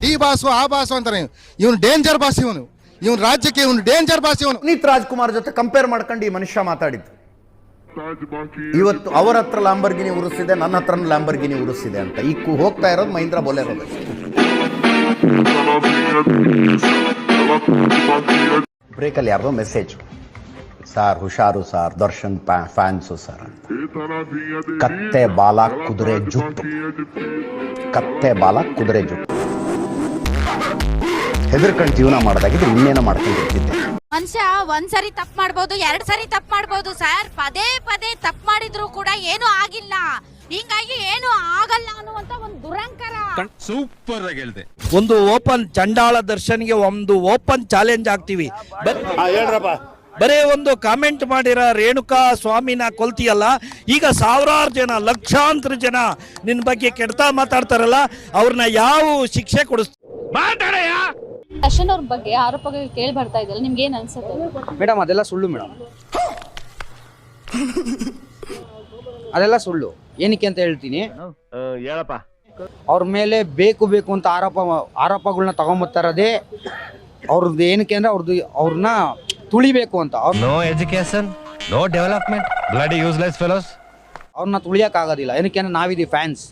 D boss ಆ boss ಅಂತಾರೆ. ಇವನು ಡೇಂಜರ್ ಬಾಸ್, ಇವನು ರಾಜ್ಯಕ್ಕೆ ಇವನು ಡೇಂಜರ್ ಬಾಸ್. ಇವನು ಪುನೀತ್ ರಾಜ್ಕುಮಾರ್ ಜೊತೆ ಕಂಪೇರ್ ಮಾಡ್ಕೊಂಡು ಈ ಮನುಷ್ಯ ಮಾತಾಡಿದ್ದು. ಇವತ್ತು ಅವರ ಹತ್ರ ಲ್ಯಾಂಬರ್ಗಿನಿ ಉರಿಸಿದೆ, ನನ್ನ ಹತ್ರ ಲ್ಯಾಂಬರ್ಗಿನಿ ಉರಿಸಿದೆ ಅಂತ. ಈಗ ಹೋಗ್ತಾ ಇರೋದು ಮಹೀಂದ್ರ ಬೊಲೆರೋ. ಬ್ರೇಕಲ್ಲಿ ಯಾರ್ದೋ ಮೆಸೇಜ್, ಸಾರ್ ಹುಷಾರು ಸಾರ್, ದರ್ಶನ್ ಫ್ಯಾನ್ಸು ಸರ್ ಅಂತ. ಕತ್ತೆ ಬಾಲ ಕುದುರೆ ಜುಟ್ಟು, ಕತ್ತೆ ಬಾಲ ಕುದುರೆ ಜುಟ್ಟು. ಹೆದರ್ಕೊಂಡು ಜೀವನ ಮಾಡೋದಾಗಿದ್ರೆ ಇನ್ನೇನೋ ಮಾಡ್ಕೊಂಡಿರ್ತಿದ್ದೆ. ಮನುಷ್ಯ ಒಂದ್ಸರಿ ತಪ್ಪು ಮಾಡ್ಬೋದು, 2 ಸರಿ ತಪ್ಪು ಮಾಡ್ಬೋದು ಸರ್. ಪದೇ ಪದೇ ತಪ್ಪು ಮಾಡಿದ್ರು ಕೂಡ ಏನು ಆಗಿಲ್ಲ, ಹಿಂಗಾಗಿ ಏನು ಆಗಲ್ಲ ಅನ್ನುವಂತ ಒಂದು ದುರಂಕಾರ. ಸೂಪರ್ ಆಗಿ ಹೇಳಿದೆ. ಒಂದು ಓಪನ್ ಚಂಡಾಳ ದರ್ಶನ್ಗೆ ಒಂದು ಓಪನ್ ಚಾಲೆಂಜ್ ಆಗ್ತೀವಿ. ಬರೇ ಒಂದು ಕಾಮೆಂಟ್ ಮಾಡಿರ ರೇಣುಕಾ ಸ್ವಾಮಿನ ಕೊಲ್ತಿಯಲ್ಲ, ಈಗ ಸಾವಿರಾರು ಜನ, ಲಕ್ಷಾಂತರ ಜನ ನಿನ್ ಬಗ್ಗೆ ಕೆಡ್ತಾ ಮಾತಾಡ್ತಾರಲ್ಲ, ಅವ್ರನ್ನ ಯಾವ ಶಿಕ್ಷೆ ಕೊಡಿಸ್ತೀವಿ? ದರ್ಶನ್ ಅವ್ರ ಬಗ್ಗೆ ಆರೋಪಗಳು ಕೇಳಿ ಬರ್ತಾ ಇದೆಯಲ್ಲ, ನಿಮ್ಗೆ ಏನ್ ಅನ್ಸುತ್ತೆ ಮೇಡಮ್? ಅದೆಲ್ಲ ಸುಳ್ಳು ಮೇಡಮ್, ಅದೆಲ್ಲ ಸುಳ್ಳು. ಏನಕ್ಕೆ ಅಂತ ಹೇಳ್ತೀನಿ, ಹೇಳಪ್ಪ. ಅವ್ರ ಮೇಲೆ ಬೇಕು ಅಂತ ಆರೋಪಗಳನ್ನ ತಗೊಂಬರ್ತಾರದೇ ಅವ್ರದ್ದು. ಏನಕ್ಕೆ ಅಂದ್ರೆ ಅವ್ರನ್ನ ತುಳಿಬೇಕು ಅಂತ. No education, no development, bloody useless fellows. ಅವ್ರನ್ನ ತುಳಿಯಕ್ ಆಗೋದಿಲ್ಲ. ಏನಕ್ಕೆ ಅಂದ್ರೆ ನಾವಿದೀವಿ ಫ್ಯಾನ್ಸ್.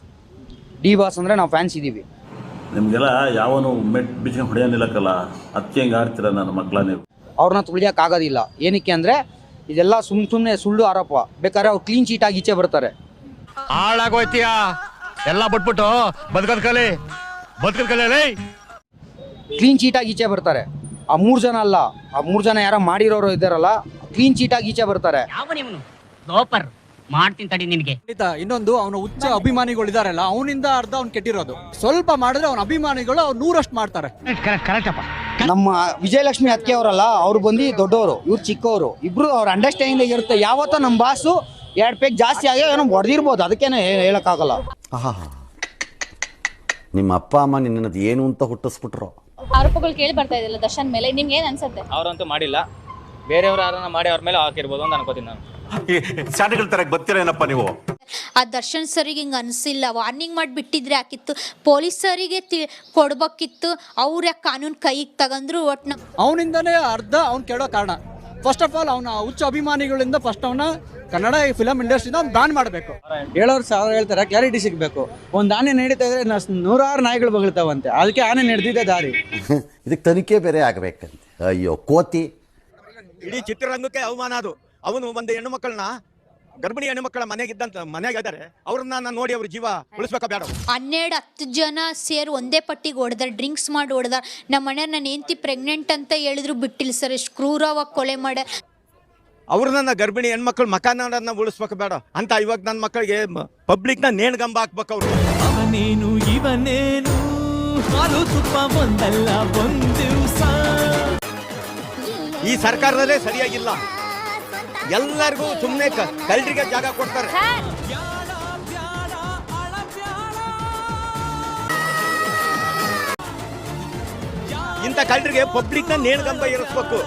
ಡಿ ಬಾಸ್ ಅಂದ್ರೆ ನಾವು ಫ್ಯಾನ್ಸ್ ಇದೀವಿ. ನಿಮ್ಗೆಲ್ಲ ಯಾವನು ಮೆಟ್ ಬಿಚ್ಕೊಂಡು ಹೊಡೆಯೋನಿಲ್ಲಕ್ಕಲ್ಲ, ಅದಕ್ಕೆ ಹೆಂಗೆ ಆಡ್ತೀರ ನನ್ನ ಮಕ್ಕಳ ನೀವು? ಅವ್ರನ್ನ ತುಳಿಯಕ್ ಆಗೋದಿಲ್ಲ. ಏನಕ್ಕೆ ಅಂದ್ರೆ ಇದೆಲ್ಲ ಸುಮ್ಮನೆ ಸುಳ್ಳು ಆರೋಪ. ಬೇಕಾದ್ರೆ ಅವ್ರು ಕ್ಲೀನ್ ಚೀಟ್ ಆಗಿ ಈಚೆ ಬರ್ತಾರೆ. ಹಾಳಾಗೋಯ್ತೀಯ ಎಲ್ಲ ಬಿಟ್ಬಿಟ್ಟು ಬದುಕದ ಕಲೆ. ಕ್ಲೀನ್ ಚೀಟ್ ಆಗಿ ಈಚೆ ಬರ್ತಾರೆ. ಆ 3 ಜನ ಅಲ್ಲ, ಆ 3 ಜನ ಯಾರೋ ಮಾಡಿರೋರು ಇದ್ದಾರಲ್ಲ, ಕ್ಲೀನ್ ಚೀಟ್ ಆಗಿ ಈಚೆ ಬರ್ತಾರೆ. ಮಾಡ್ತೀನಿ ತಡಿ ನಿನಗೆ. ಇನ್ನೊಂದು, ಅವನ ಹುಚ್ಚ ಅಭಿಮಾನಿಗಳು ಇದಾರಲ್ಲ, ಅವನಿಂದ ಅರ್ಧ ಅವ್ನು ಕೆಟ್ಟಿರೋದು. ಸ್ವಲ್ಪ ಮಾಡಿದ್ರೆ ಅವನ ಅಭಿಮಾನಿಗಳು ಅವ್ರು 100% ಮಾಡ್ತಾರೆ. ನಮ್ಮ ವಿಜಯಲಕ್ಷ್ಮಿ ಅತ್ಕೆ ಅವರಲ್ಲ, ಅವ್ರು ಬಂದು ದೊಡ್ಡವರು, ಇವ್ರು ಚಿಕ್ಕವರು. ಇಬ್ರು ಅವ್ರ ಅಂಡರ್ಸ್ಟ್ಯಾಂಡಿಂಗ್ ಇರುತ್ತೆ. ಯಾವತ್ತೋ ನಮ್ಮ ಬಾಸು 2 ಪೇಕ್ ಜಾಸ್ತಿ ಆಗಿ ಏನೋ ಹೊಡೆದಿರ್ಬೋದು, ಅದಕ್ಕೇನೆ ಹೇಳಕ್ಕಾಗಲ್ಲ. ನಿಮ್ಮ ಅಪ್ಪ ಅಮ್ಮ ನಿನ್ನದು ಏನು ಅಂತ ಹುಟ್ಟಿಸ್ಬಿಟ್ರು. ಆರೋಪಗಳು ಕೇಳಿ ಬರ್ತಾ ಇದೆಯಲ್ಲ ದರ್ಶನ್ ಮೇಲೆ, ನಿಮ್ಗೆ ಏನ್ ಅನ್ಸುತ್ತೆ? ಅವ್ರಂತೂ ಮಾಡಿಲ್ಲ, ಬೇರೆಯವ್ರು ಯಾರನ್ನ ಮಾಡಿ ಅವ್ರ ಮೇಲೆ ಹಾಕಿರ್ಬೋದು ಅಂತ ಅನ್ಕೋತೀನಿ ನಾನು. ಶಾಲೆಗಳ ತರ ಬರ್ತೀರೇನಪ್ಪ ನೀವು? ಆ ದರ್ಶನ್ ಸರಿಗೆ ಹಿಂಗೆ ಅನಿಸಿಲ್ಲ, ವಾರ್ನಿಂಗ್ ಮಾಡಿ ಬಿಟ್ಟಿದ್ರೆ ಹಾಕಿತ್ತು. ಪೊಲೀಸರಿಗೆ ಕೊಡ್ಬೇಕಿತ್ತು. ಅವ್ರ ಯಾಕೆ ಕಾನೂನು ಕೈಗೆ ತಗಂದ್ರು. ಒಟ್ನ ಅವನಿಂದನೇ ಅರ್ಧ ಅವ್ನು ಕೆಡೋ ಕಾರಣ. ಫಸ್ಟ್ ಆಫ್ ಆಲ್ ಅವನ ಹುಚ್ಚ ಅಭಿಮಾನಿಗಳಿಂದ ಫಸ್ಟ್ ಅವನ ಕನ್ನಡ ಫಿಲಂ ಇಂಡಸ್ಟ್ರಿನ ಬ್ಯಾನ್ ಮಾಡಬೇಕು. ಹೇಳೋರು ಸಾವಿರ ಹೇಳ್ತಾರೆ, ಕ್ಲಾರಿಟಿ ಸಿಗಬೇಕು. ಒಂದು ಆನೆ ನಡೀತಾ ಇದ್ರೆ 100 ನಾಯಿಗಳು ಬಗಳ್ತಾವಂತೆ, ಅದಕ್ಕೆ ಆನೆ ನಡೆದಿದೆ ದಾರಿ. ಇದಕ್ಕೆ ತನಿಖೆ ಬೇರೆ ಆಗಬೇಕಂತೆ. ಅಯ್ಯೋ ಕೋತಿ. ಇಡೀ ಚಿತ್ರರಂಗಕ್ಕೆ ಅವಮಾನ ಅದು. ಅವನು ಒಂದು ಹೆಣ್ಣು ಮಕ್ಕಳನ್ನ, ಗರ್ಭಿಣಿ ಹೆಣ್ಣು ಮಕ್ಕಳ ಮನೆಯಾಗ ಇದ್ದಾರೆ, ಅವ್ರನ್ನ ನೋಡಿ ಅವ್ರ ಜೀವ ಉಳಿಸ್ಬೇಕಾ ಬೇಡ? 12-10 ಜನ ಸೇರಿ ಒಂದೇ ಪಟ್ಟಿಗೆ ಹೊಡೆದಾರ, ಡ್ರಿಂಕ್ಸ್ ಮಾಡಿ ಹೊಡೆದಾರ. ನಮ್ಮ ಮನೆ ನನ್ನ ಹೆಂಡತಿ ಪ್ರೆಗ್ನೆಂಟ್ ಅಂತ ಹೇಳಿದ್ರು ಬಿಟ್ಟಿಲ್ಲ ಸರ್. ಎಷ್ಟು ಕ್ರೂರವಾಗಿ ಕೊಲೆ ಮಾಡ. ಅವ್ರನ್ನ ಗರ್ಭಿಣಿ ಹೆಣ್ಮಕ್ಳು ಮಕಾನನ್ನ ಉಳಿಸ್ಬೇಕು ಬೇಡ ಅಂತ. ಇವಾಗ ನನ್ನ ಮಕ್ಕಳಿಗೆ ಪಬ್ಲಿಕ್ನ ನೇಣ್ಗಂಬ ಹಾಕ್ಬೇಕು. ಅವ್ರು ಅವನೇನು ಇವನೇನು ಹಾಲು ತುಪ್ಪ ಒಂದಲ್ಲ ಒಂದು ದಿವಸ. ಈ ಸರ್ಕಾರದಲ್ಲೇ ಸರಿಯಾಗಿಲ್ಲ. ಎಲ್ಲರಿಗೂ ಸುಮ್ಮನೆ ಕಳ್ಳರಿಗೆ ಜಾಗ ಕೊಡ್ತಾರೆ. ಇಂಥ ಕಳ್ಳರಿಗೆ ಪಬ್ಲಿಕ್ನ ನೇಣ್ಗಂಬ ಇರಿಸ್ಬೇಕು.